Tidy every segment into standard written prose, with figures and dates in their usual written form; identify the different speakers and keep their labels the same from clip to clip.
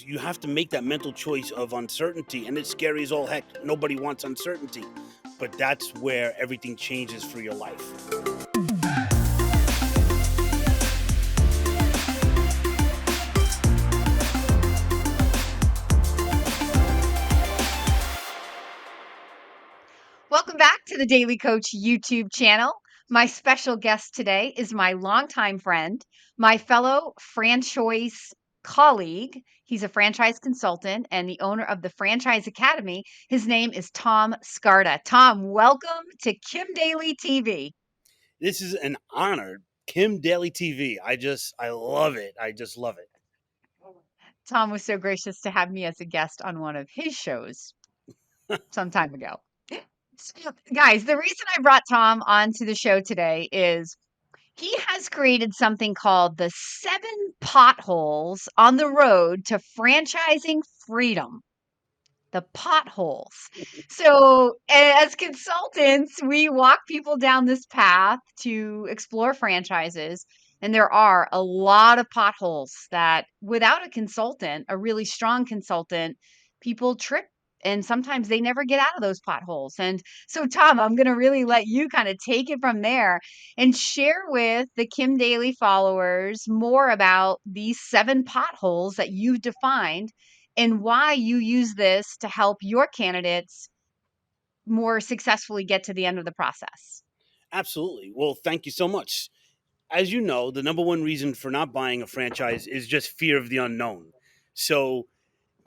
Speaker 1: is you have to make that mental choice of uncertainty, and it's scary as all heck. Nobody wants uncertainty, but that's where everything changes for your life.
Speaker 2: Welcome back to the Daily Coach YouTube channel. My special guest today is my longtime friend, my fellow franchise colleague. He's a franchise consultant and the owner of the Franchise Academy. His name is Tom Scarda. Tom, welcome to Kim Daily TV.
Speaker 1: This is an honor. Kim Daily TV. I love it. I just love it.
Speaker 2: Tom was so gracious to have me as a guest on one of his shows some time ago. So, guys, the reason I brought Tom onto the show today is he has created something called the 7 potholes on the road to franchising freedom. The potholes. So, as consultants, we walk people down this path to explore franchises. And there are a lot of potholes that, without a consultant, a really strong consultant, people trip. And sometimes they never get out of those potholes. And so, Tom, I'm going to really let you kind of take it from there and share with the Kim Daily followers more about these 7 potholes that you've defined and why you use this to help your candidates more successfully get to the end of the process.
Speaker 1: Absolutely. Well, thank you so much. As you know, the number one reason for not buying a franchise is just fear of the unknown. So,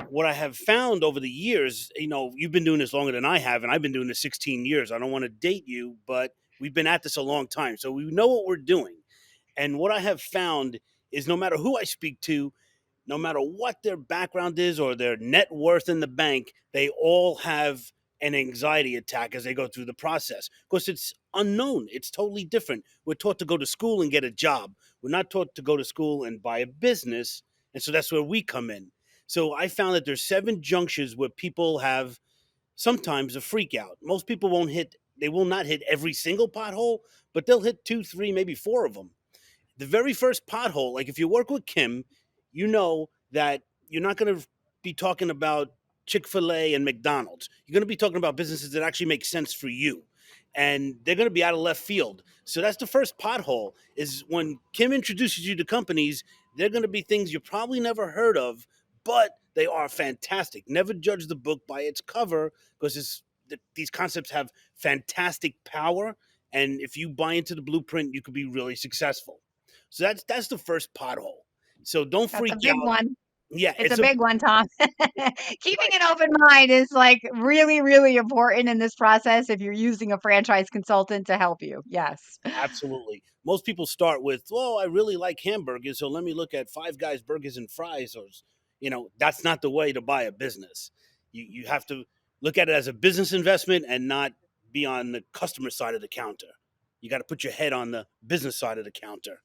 Speaker 1: what I have found over the years, you've been doing this longer than I have, and I've been doing this 16 years. I don't want to date you, but we've been at this a long time. So, we know what we're doing. And what I have found is no matter who I speak to, no matter what their background is or their net worth in the bank, they all have an anxiety attack as they go through the process because it's unknown. It's totally different. We're taught to go to school and get a job. We're not taught to go to school and buy a business. And so that's where we come in. So I found that there's 7 junctures where people have sometimes a freak out. Most people they will not hit every single pothole, but they'll hit 2, 3, maybe 4 of them. The very first pothole, like if you work with Kim, you know that you're not going to be talking about Chick-fil-A and McDonald's. You're going to be talking about businesses that actually make sense for you. And they're going to be out of left field. So that's the first pothole is when Kim introduces you to companies, they're going to be things you probably never heard of, but they are fantastic. Never judge the book by its cover because these concepts have fantastic power. And if you buy into the blueprint, you could be really successful. So that's the first pothole. So don't
Speaker 2: That's a
Speaker 1: freak
Speaker 2: big
Speaker 1: out.
Speaker 2: one.
Speaker 1: Yeah,
Speaker 2: It's a big one, Tom. Keeping
Speaker 1: right.
Speaker 2: an open mind is like really, really important in this process if you're using a franchise consultant to help you. Yes.
Speaker 1: Absolutely. Most people start with, "Oh, I really like hamburgers, so let me look at Five Guys Burgers and Fries." Or, that's not the way to buy a business. You have to look at it as a business investment and not be on the customer side of the counter. You got to put your head on the business side of the counter.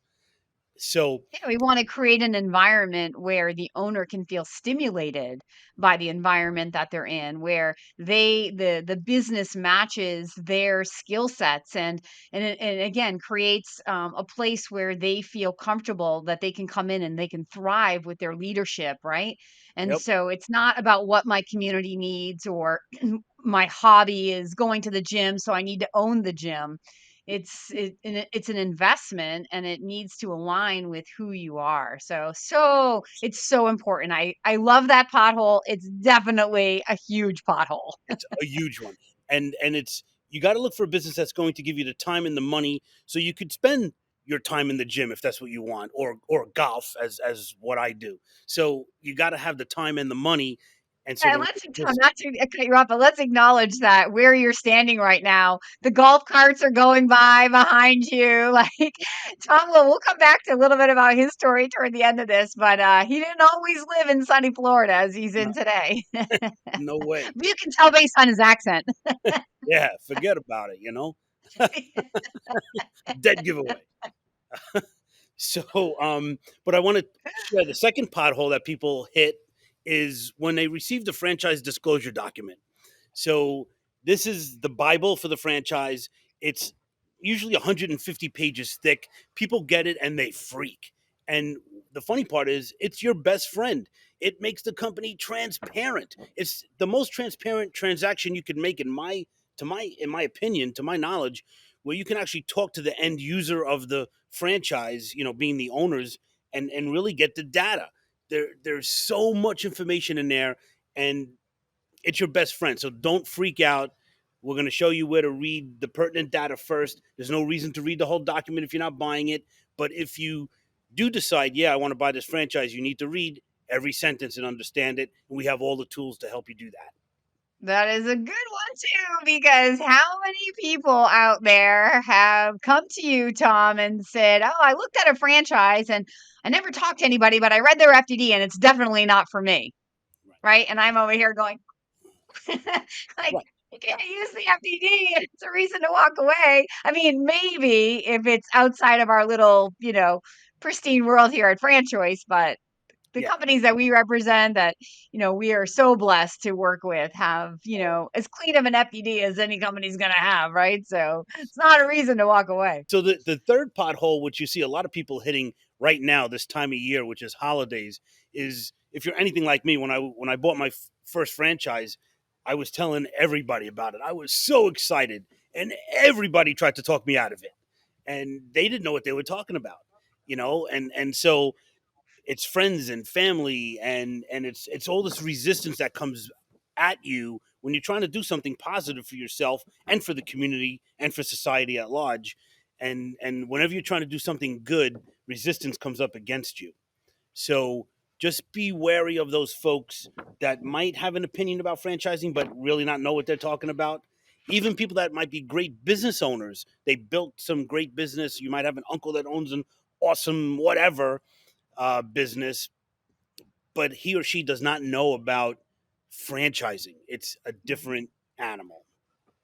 Speaker 1: So,
Speaker 2: Yeah, we want to create an environment where the owner can feel stimulated by the environment that they're in, where the business matches their skill sets and again creates a place where they feel comfortable that they can come in and they can thrive with their leadership, right? And
Speaker 1: yep,
Speaker 2: so it's not about what my community needs or my hobby is going to the gym, so I need to own the gym. It's an investment and it needs to align with who you are. So it's so important. I love that pothole. It's definitely a huge pothole.
Speaker 1: it's a huge one. And it's you got to look for a business that's going to give you the time and the money so you could spend your time in the gym if that's what you want or golf as what I do. So you got to have the time and the money and so
Speaker 2: And
Speaker 1: the
Speaker 2: let's Tom,
Speaker 1: just
Speaker 2: not to cut you off, but let's acknowledge that where you're standing right now, the golf carts are going by behind you. Like Tom, we'll come back to a little bit about his story toward the end of this, but he didn't always live in sunny Florida as he's
Speaker 1: no,
Speaker 2: in today.
Speaker 1: no way.
Speaker 2: You can tell based on his accent.
Speaker 1: Yeah, forget about it. Dead giveaway. So, but I want to share the second pothole that people hit is when they receive the franchise disclosure document. So, this is the Bible for the franchise. It's usually 150 pages thick. People get it and they freak. And the funny part is, it's your best friend. It makes the company transparent. It's the most transparent transaction you can make in my opinion, to my knowledge, where you can actually talk to the end user of the franchise, being the owners, and really get the data. There's so much information in there, and it's your best friend. So don't freak out. We're going to show you where to read the pertinent data first. There's no reason to read the whole document if you're not buying it. But if you do decide, yeah, I want to buy this franchise, you need to read every sentence and understand it. And we have all the tools to help you do that.
Speaker 2: That is a good one too, because how many people out there have come to you, Tom, and said, "Oh, I looked at a franchise and I never talked to anybody, but I read their FDD and it's definitely not for me."
Speaker 1: Right.
Speaker 2: Right? And I'm over here going, like,
Speaker 1: Right.
Speaker 2: you can't use the FDD. It's a reason to walk away. I mean, maybe if it's outside of our little, pristine world here at Franchoice, but the
Speaker 1: Yeah.
Speaker 2: companies that we represent that, we are so blessed to work with have, as clean of an FDD as any company's going to have, right? So it's not a reason to walk away.
Speaker 1: So the third pothole, which you see a lot of people hitting right now this time of year, which is holidays, is if you're anything like me. When I bought my first franchise, I was telling everybody about it. I was so excited, and everybody tried to talk me out of it, and they didn't know what they were talking about, and so it's friends and family, and it's all this resistance that comes at you when you're trying to do something positive for yourself and for the community and for society at large. And whenever you're trying to do something good, resistance comes up against you. So just be wary of those folks that might have an opinion about franchising but really not know what they're talking about. Even people that might be great business owners, they built some great business. You might have an uncle that owns an awesome whatever business, but he or she does not know about franchising. It's a different animal.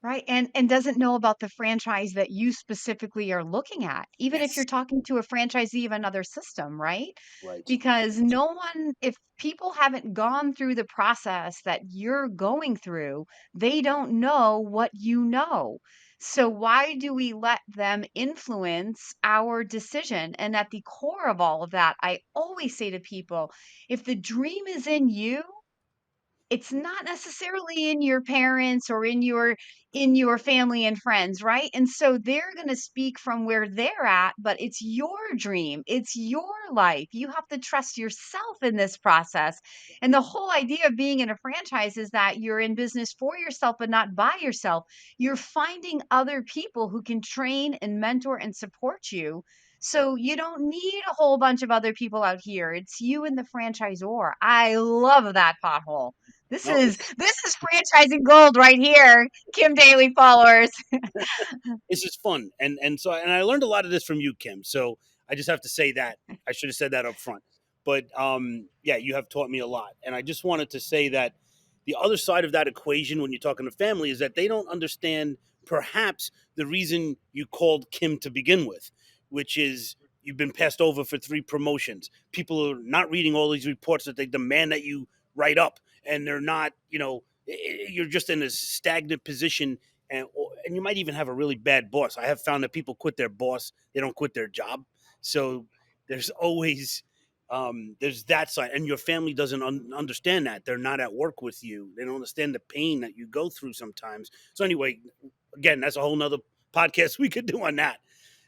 Speaker 2: Right, and doesn't know about the franchise that you specifically are looking at, even if you're
Speaker 1: Yes.
Speaker 2: talking to a franchisee of another system, right?
Speaker 1: Right.
Speaker 2: Because no one if people haven't gone through the process that you're going through, they don't know what you know. So why do we let them influence our decision? And at the core of all of that, I always say to people, if the dream is in you, it's not necessarily in your parents or in your family and friends, right? And so they're going to speak from where they're at, but it's your dream. It's your life. You have to trust yourself in this process. And the whole idea of being in a franchise is that you're in business for yourself, but not by yourself. You're finding other people who can train and mentor and support you. So you don't need a whole bunch of other people out here. It's you and the franchisor. I love that pothole. This
Speaker 1: No,
Speaker 2: is this is franchising gold right here, Kim Daly followers.
Speaker 1: this is fun, and I learned a lot of this from you, Kim. So I just have to say that I should have said that up front. But yeah, you have taught me a lot, and I just wanted to say that the other side of that equation when you're talking to family is that they don't understand perhaps the reason you called Kim to begin with, which is you've been passed over for 3 promotions. People are not reading all these reports that they demand that you write up, and they're not, you're just in a stagnant position, and you might even have a really bad boss. I have found that people quit their boss; they don't quit their job. So there's always there's that side, and your family doesn't understand that. They're not at work with you. They don't understand the pain that you go through sometimes. So anyway, again, that's a whole nother podcast we could do on that.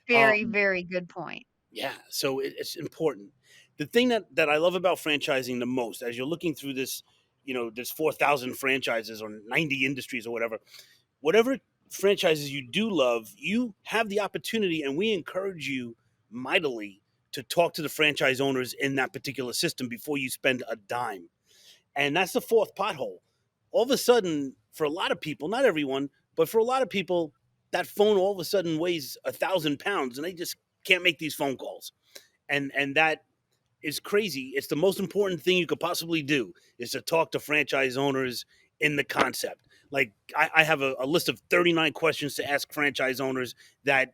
Speaker 2: Very,
Speaker 1: Um,
Speaker 2: very good point.
Speaker 1: yeah, so it's important. The thing that I love about franchising the most, as you're looking through this, there's 4,000 franchises or 90 industries or whatever franchises you do love, you have the opportunity, and we encourage you mightily to talk to the franchise owners in that particular system before you spend a dime. And that's the fourth pothole. All of a sudden, for a lot of people, not everyone, but for a lot of people, that phone all of a sudden weighs 1,000 pounds, and they just can't make these phone calls. And that is crazy. It's the most important thing you could possibly do is to talk to franchise owners in the concept. Like I have a list of 39 questions to ask franchise owners that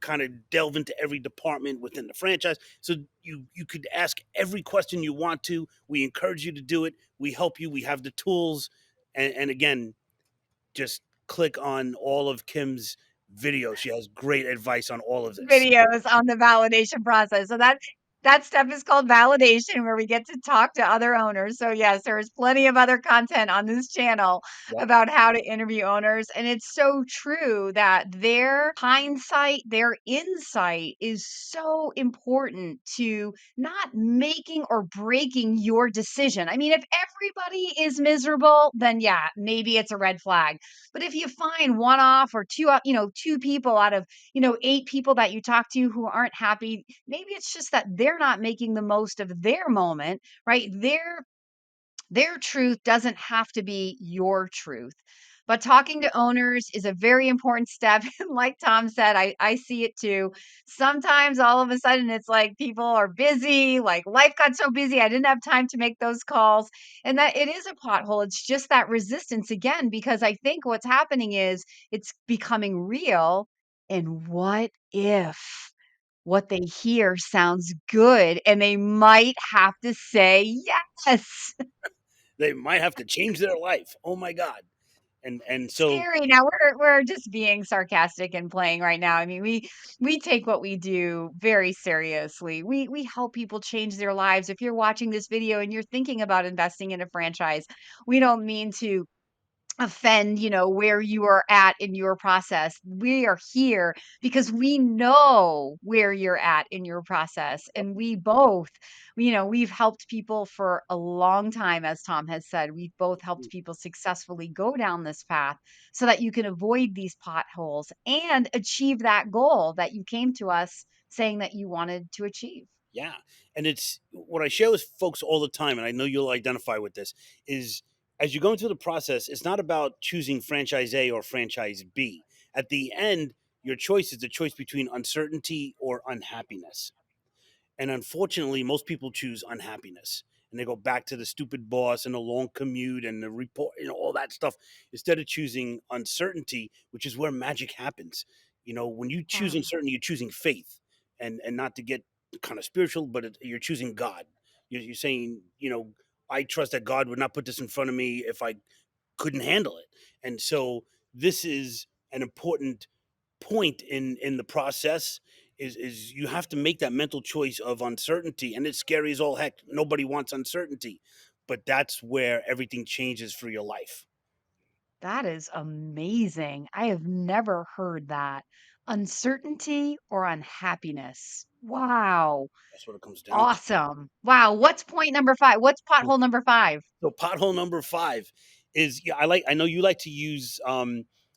Speaker 1: kind of delve into every department within the franchise. So you could ask every question you want to. We encourage you to do it. We help you. We have the tools. And again, just click on all of Kim's videos. She has great advice on all of this.
Speaker 2: Videos on the validation process. So That step is called validation, where we get to talk to other owners. So, yes, there's plenty of other content on this channel
Speaker 1: Yep.
Speaker 2: about how to interview owners. And it's so true that their hindsight, their insight is so important to not making or breaking your decision. I mean, if everybody is miserable, then yeah, maybe it's a red flag. But if you find one off or two, two people out of, eight people that you talk to who aren't happy, maybe it's just that they're not making the most of their moment, right? Their truth doesn't have to be your truth. But talking to owners is a very important step. And like Tom said, I see it too. Sometimes all of a sudden it's like people are busy, like life got so busy, I didn't have time to make those calls. And that it is a pothole. It's just that resistance again, because I think what's happening is it's becoming real. And what if what they hear sounds good and they might have to say yes?
Speaker 1: They might have to change their life. Oh my God. And so
Speaker 2: Scary. Now we're just being sarcastic and playing right now. I mean, we take what we do very seriously. We help people change their lives. If you're watching this video and you're thinking about investing in a franchise, we don't mean to offend, where you are at in your process. We are here because we know where you're at in your process. And we both, we've helped people for a long time, as Tom has said. We've both helped people successfully go down this path so that you can avoid these potholes and achieve that goal that you came to us saying that you wanted to achieve.
Speaker 1: yeah, and it's what I share with folks all the time, and I know you'll identify with this, is as you go into the process, it's not about choosing franchise A or franchise B. At the end, your choice is the choice between uncertainty or unhappiness. And unfortunately, most people choose unhappiness and they go back to the stupid boss and the long commute and the report, all that stuff, instead of choosing uncertainty, which is where magic happens. When you choose
Speaker 2: Yeah.
Speaker 1: uncertainty, you're choosing faith, and not to get kind of spiritual, but you're choosing God. You're saying, I trust that God would not put this in front of me if I couldn't handle it. And so this is an important point in the process, is you have to make that mental choice of uncertainty, and it's scary as all heck. Nobody wants uncertainty, but that's where everything changes for your life.
Speaker 2: That is amazing. I have never heard that. Uncertainty or unhappiness. Wow.
Speaker 1: That's what it comes down to.
Speaker 2: Awesome. Wow. What's point number 5? What's pothole number 5?
Speaker 1: So pothole number 5 is, yeah, I know you like to use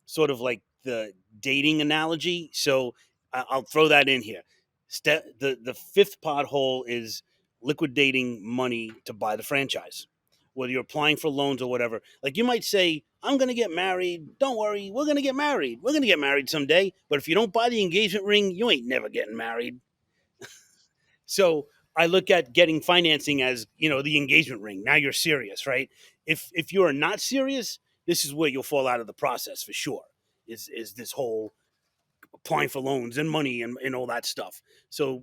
Speaker 1: sort of like the dating analogy, so I'll throw that in here. The fifth pothole is liquidating money to buy the franchise. Whether you're applying for loans or whatever, like you might say, I'm going to get married. Don't worry, we're going to get married. We're going to get married someday. But if you don't buy the engagement ring, you ain't never getting married. So I look at getting financing as, the engagement ring. Now you're serious, right? If you are not serious, this is where you'll fall out of the process for sure. Is this whole applying for loans and money and all that stuff. So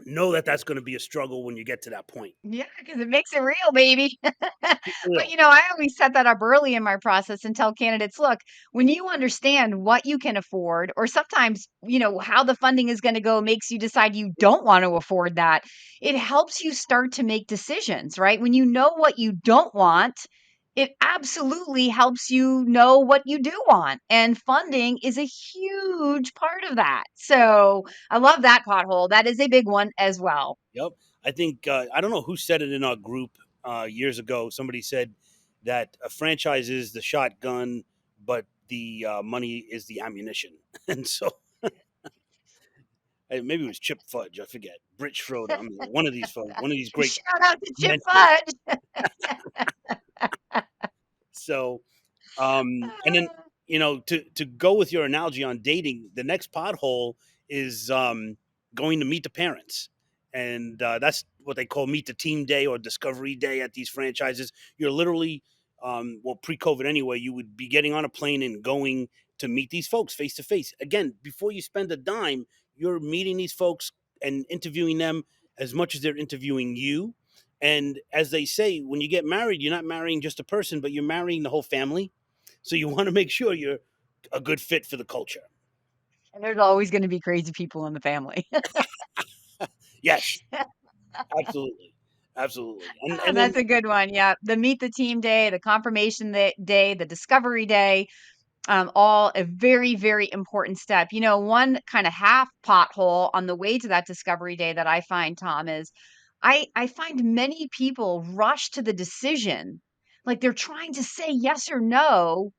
Speaker 1: know that that's going to be a struggle when you get to that point.
Speaker 2: Yeah, because it makes it real, baby. But,
Speaker 1: Real.
Speaker 2: I always set that up early in my process and tell candidates, look, when you understand what you can afford, or sometimes, how the funding is going to go makes you decide you don't want to afford that, it helps you start to make decisions, right? When you know what you don't want, it absolutely helps you know what you do want. And funding is a huge part of that. So I love that pothole. That is a big one as well.
Speaker 1: Yep. I think I don't know who said it in our group years ago. Somebody said that a franchise is the shotgun, but the money is the ammunition. And so maybe it was Chip Fudge. I forget. Brit Schroeder. I mean, one of these folks, one of these great
Speaker 2: Shout out to Chip
Speaker 1: mentors.
Speaker 2: Fudge.
Speaker 1: So and then, to go with your analogy on dating, the next pothole is going to meet the parents, and that's what they call meet the team day or discovery day at these franchises. You're literally, well, pre-COVID anyway, you would be getting on a plane and going to meet these folks face to face. Again, before you spend a dime, you're meeting these folks and interviewing them as much as they're interviewing you. And as they say, when you get married, you're not marrying just a person, but you're marrying the whole family, so you want to make sure you're a good fit for the culture.
Speaker 2: And there's always going to be crazy people in the family.
Speaker 1: Yes, absolutely, absolutely. And then
Speaker 2: That's a good one. Yeah. The meet the team day, the confirmation day, the discovery day, all a very, very important step. One kind of half pothole on the way to that discovery day that I find, Tom, is I find many people rush to the decision. Like they're trying to say yes or no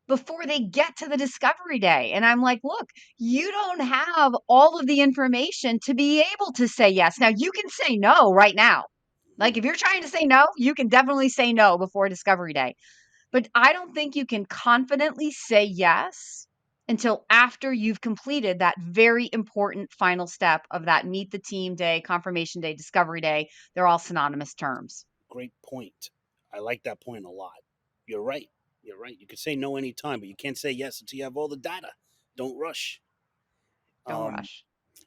Speaker 2: before they get to the discovery day. And I'm like, look, you don't have all of the information to be able to say yes. Now you can say no right now. Like
Speaker 1: mhm,
Speaker 2: if you're trying to say no, you can definitely say no before discovery day. But I don't think you can confidently say yes until after you've completed that very important final step of that meet the team day, confirmation day, discovery day. They're all synonymous terms.
Speaker 1: great point. I like that point a lot. You're right. You're right. You can say no anytime, but you can't say yes until you have all the data. Don't rush.
Speaker 2: Don't
Speaker 1: Um,
Speaker 2: rush.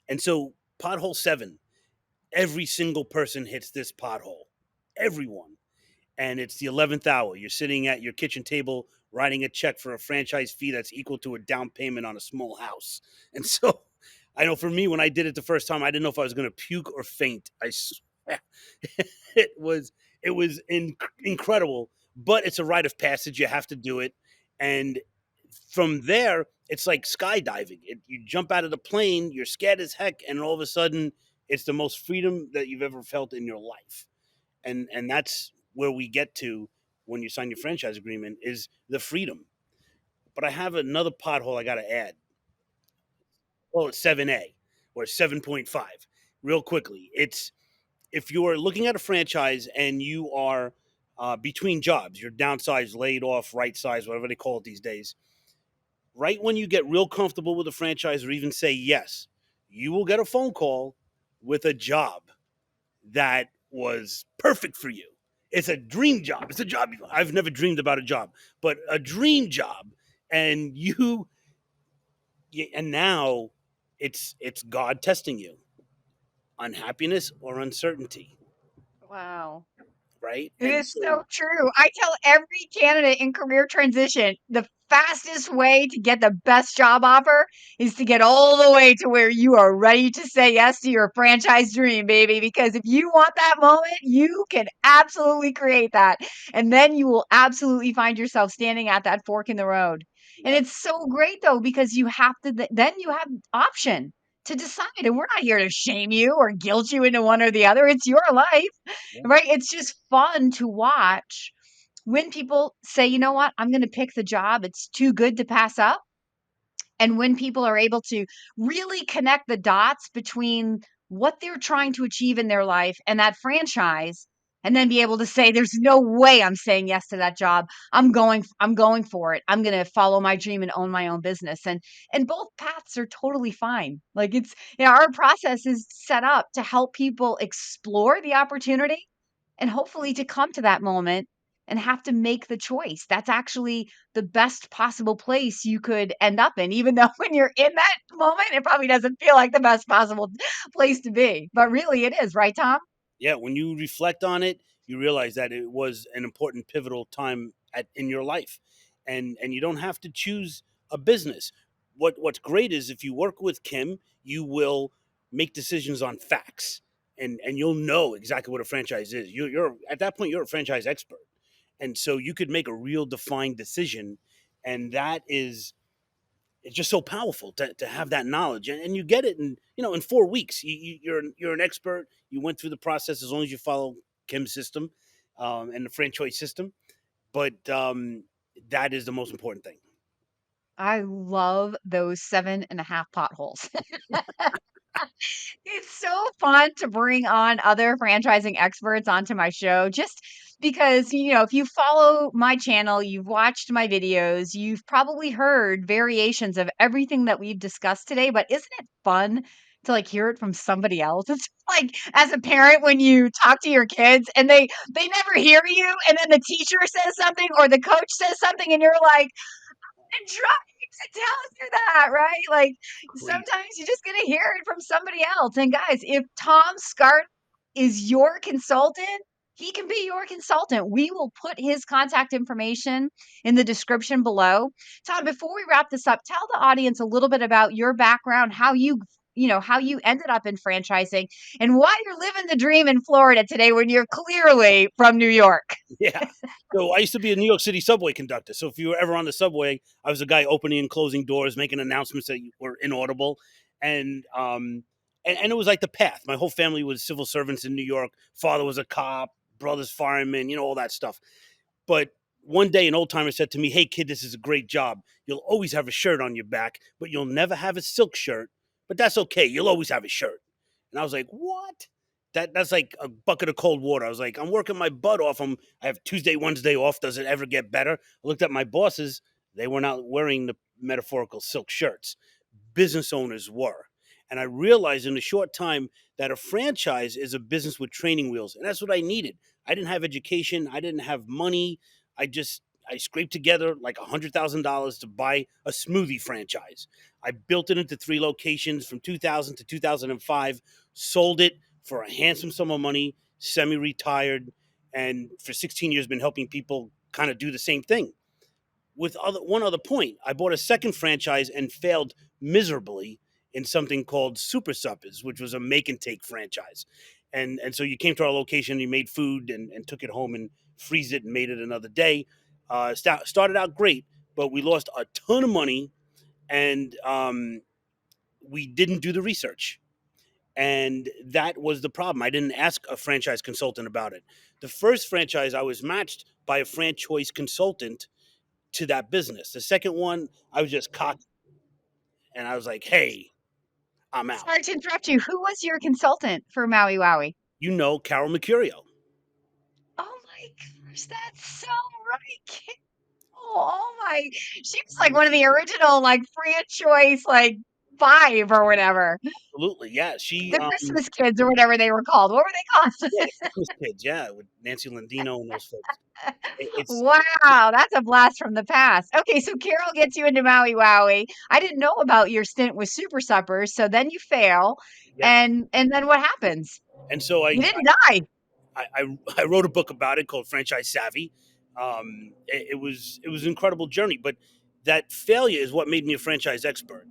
Speaker 1: and so, pothole 7, every single person hits this pothole. Everyone. And it's the 11th hour. You're sitting at your kitchen table writing a check for a franchise fee that's equal to a down payment on a small house. And so I know for me, when I did it the first time, I didn't know if I was going to puke or faint. I swear. it was it was incredible, but it's a rite of passage. You have to do it. And from there, it's like skydiving. You jump out of the plane, you're scared as heck, and all of a sudden, it's the most freedom that you've ever felt in your life. And that's where we get to when you sign your franchise agreement is the freedom. But I have another pothole I got to add. Well, it's 7A or 7.5. Real quickly, it's if you're looking at a franchise and you are between jobs, you're downsized, laid off, right size, whatever they call it these days. Right when you get real comfortable with a franchise or even say yes, you will get a phone call with a job that was perfect for you. It's a dream job. It's a job I've never dreamed about a job, but a dream job, and and now it's God testing you, unhappiness or uncertainty,
Speaker 2: Wow.
Speaker 1: right?
Speaker 2: It
Speaker 1: And
Speaker 2: is
Speaker 1: so
Speaker 2: so true. I tell every candidate in career transition the fastest way to get the best job offer is to get all the way to where you are ready to say yes to your franchise dream, baby. Because if you want that moment, you can absolutely create that. And then you will absolutely find yourself standing at that fork in the road. And
Speaker 1: yeah,
Speaker 2: it's so great though, because you have to, then you have option to decide. And we're not here to shame you or guilt you into one or the other. It's your life.
Speaker 1: yeah,
Speaker 2: Right? It's just fun to watch when people say, you know what, I'm going to pick the job. It's too good to pass up. And when people are able to really connect the dots between what they're trying to achieve in their life and that franchise, and then be able to say, there's no way I'm saying yes to that job. I'm going for it. I'm going to follow my dream and own my own business. And both paths are totally fine. Like our process is set up to help people explore the opportunity and hopefully to come to that moment and have to make the choice. That's actually the best possible place you could end up in, even though when you're in that moment, it probably doesn't feel like the best possible place to be. But really, it is, right, Tom?
Speaker 1: yeah. When you reflect on it, you realize that it was an important pivotal time in your life, and you don't have to choose a business. What's great is if you work with Kim, you will make decisions on facts, and you'll know exactly what a franchise is. You're at that point you're a franchise expert, and so you could make a real defined decision, and that is it's just so powerful to have that knowledge, and you get it in 4 weeks. You're an expert. You went through the process as long as you follow Kim's system and the franchise system. But that is the most important thing.
Speaker 2: I love those 7.5 potholes. It's so fun to bring on other franchising experts onto my show just because, if you follow my channel, you've watched my videos, you've probably heard variations of everything that we've discussed today, but isn't it fun to hear it from somebody else? It's like as a parent when you talk to your kids and they never hear you and then the teacher says something or the coach says something and you're like, and trying to tell you that, right? Like
Speaker 1: Crazy.
Speaker 2: sometimes you just gonna hear it from somebody else. And guys, if Tom Scarda is your consultant, he can be your consultant. We will put his contact information in the description below. Tom, before we wrap this up, tell the audience a little bit about your background, how you how you ended up in franchising and why you're living the dream in Florida today when you're clearly from New York.
Speaker 1: Yeah. So I used to be a New York City subway conductor. So if you were ever on the subway, I was the guy opening and closing doors, making announcements that were inaudible, and and it was like the path. My whole family was civil servants in New York. Father was a cop, brothers firemen, all that stuff. But one day, an old timer said to me, "Hey, kid, this is a great job. You'll always have a shirt on your back, but you'll never have a silk shirt. But that's okay. You'll always have a shirt." And I was like, "What?" That's like a bucket of cold water. I was like, "I'm working my butt off. I have Tuesday, Wednesday off. Does it ever get better?" I looked at my bosses. They were not wearing the metaphorical silk shirts. Business owners were. And I realized in a short time that a franchise is a business with training wheels. And that's what I needed. I didn't have education. I didn't have money. I scraped together like $100,000 to buy a smoothie franchise. I built it into 3 locations from 2000 to 2005, sold it for a handsome sum of money, semi-retired, and for 16 years been helping people kind of do the same thing. With one other point, I bought a second franchise and failed miserably in something called Super Suppers, which was a make and take franchise. And so you came to our location, you made food and took it home and freeze it and made it another day. Started out great, but we lost a ton of money, and we didn't do the research. And that was the problem. I didn't ask a franchise consultant about it. The first franchise, I was matched by a franchise consultant to that business. The second one, I was just cocky and I was like, "Hey, I'm out."
Speaker 2: Sorry to interrupt you. Who was your consultant for Maui Wowie?
Speaker 1: Carol Mercurio.
Speaker 2: Oh my gosh, that's so right. Oh my, she was like one of the original like franchise like 5 or whatever.
Speaker 1: Absolutely, yeah. She,
Speaker 2: The Christmas kids or whatever they were called. What were they called?
Speaker 1: yeah, the Christmas Kids, yeah, with Nancy Landino and those folks. It's
Speaker 2: Wow, that's a blast from the past. Okay, so Carol gets you into Maui Wowie. I didn't know about your stint with Super Suppers, so then you fail,
Speaker 1: yeah,
Speaker 2: and then what happens?
Speaker 1: and so
Speaker 2: You didn't die.
Speaker 1: I wrote a book about it called Franchise Savvy. It was an incredible journey, but that failure is what made me a franchise expert.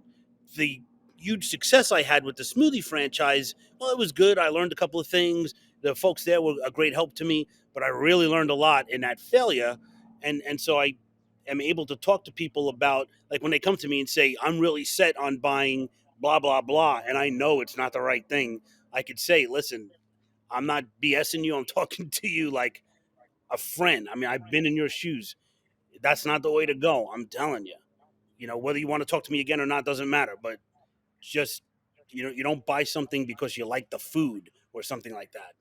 Speaker 1: The huge success I had with the smoothie franchise, well, it was good. I learned a couple of things. The folks there were a great help to me, but I really learned a lot in that failure, and so I am able to talk to people about, like, when they come to me and say, "I'm really set on buying blah blah blah," and I know it's not the right thing. I could say, "Listen, I'm not BSing you. I'm talking to you like a friend. I mean, I've been in your shoes. That's not the way to go. I'm telling you. Whether you want to talk to me again or not doesn't matter. But just, you don't buy something because you like the food or something like that."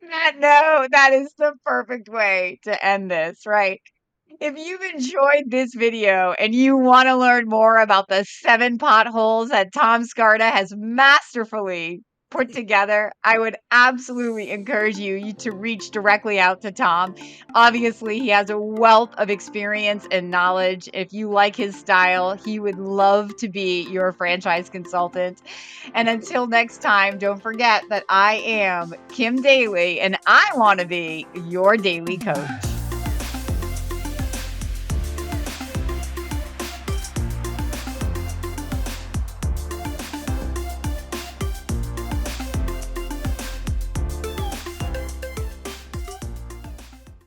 Speaker 2: No, that is the perfect way to end this, right? If you've enjoyed this video and you want to learn more about the 7 potholes that Tom Scarda has masterfully put together, I would absolutely encourage you to reach directly out to Tom. Obviously, he has a wealth of experience and knowledge. If you like his style, he would love to be your franchise consultant. And until next time, don't forget that I am Kim Daly and I want to be your daily coach.